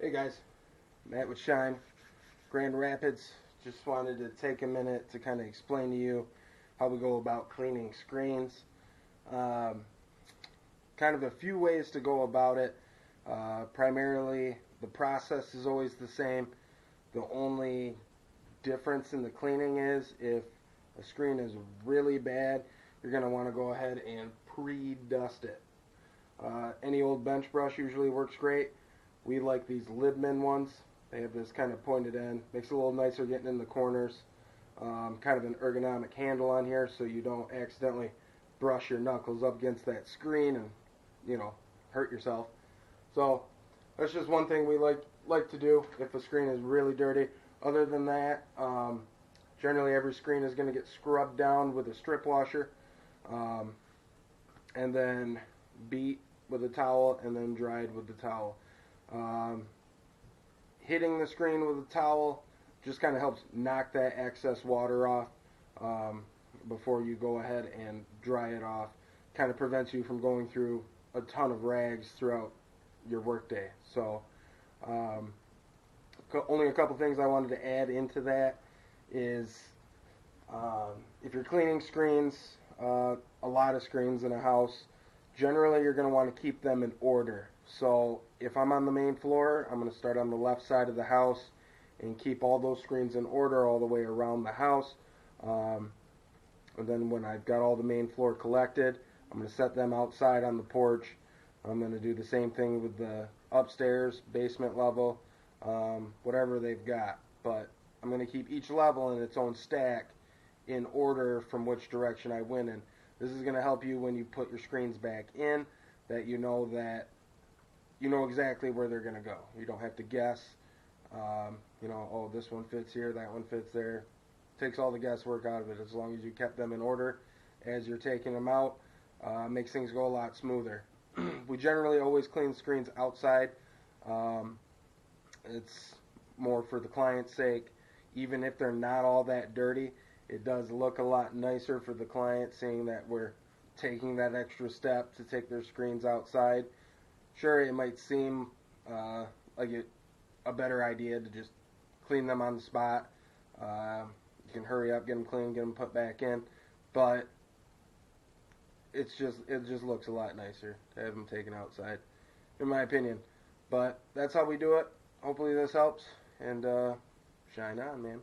Hey guys, Matt with Shine, Grand Rapids. Just wanted to take a minute to kind of explain to you how we go about cleaning screens. Um, Kind of a few ways to go about it. Primarily, the process is always the same. The only difference in the cleaning is if a screen is really bad, you're going to want to go ahead and pre-dust it. Any old bench brush usually works great. We like these Libman ones. They have this kind of pointed end. Makes it a little nicer getting in the corners. Kind of an ergonomic handle on here so you don't accidentally brush your knuckles up against that screen and, hurt yourself. So that's just one thing we like to do if a screen is really dirty. Other than that, generally every screen is going to get scrubbed down with a strip washer, and then beat with a towel, and then dried with the towel. Hitting the screen with a towel just kind of helps knock that excess water off before you go ahead and dry it off. Kind of prevents you from going through a ton of rags throughout your workday. So only a couple things I wanted to add into that is if you're cleaning screens, a lot of screens in a house, generally you're going to want to keep them in order. So if I'm on the main floor, I'm going to start on the left side of the house and keep all those screens in order all the way around the house. And then when I've got all the main floor collected, I'm going to set them outside on the porch. I'm going to do the same thing with the upstairs, basement level, whatever they've got. But I'm going to keep each level in its own stack in order from which direction I went in. This is going to help you when you put your screens back in, that you know exactly where they're going to go. You don't have to guess, oh, this one fits here, that one fits there. Takes all the guesswork out of it. As long as you kept them in order as you're taking them out, makes things go a lot smoother. We generally always clean screens outside. It's more for the client's sake. Even if they're not all that dirty, it does look a lot nicer for the client seeing that we're taking that extra step to take their screens outside. Sure, it might seem like a better idea to just clean them on the spot. You can hurry up, get them clean, get them put back in, but it just looks a lot nicer to have them taken outside, in my opinion. But that's how we do it. Hopefully this helps, and shine on, man.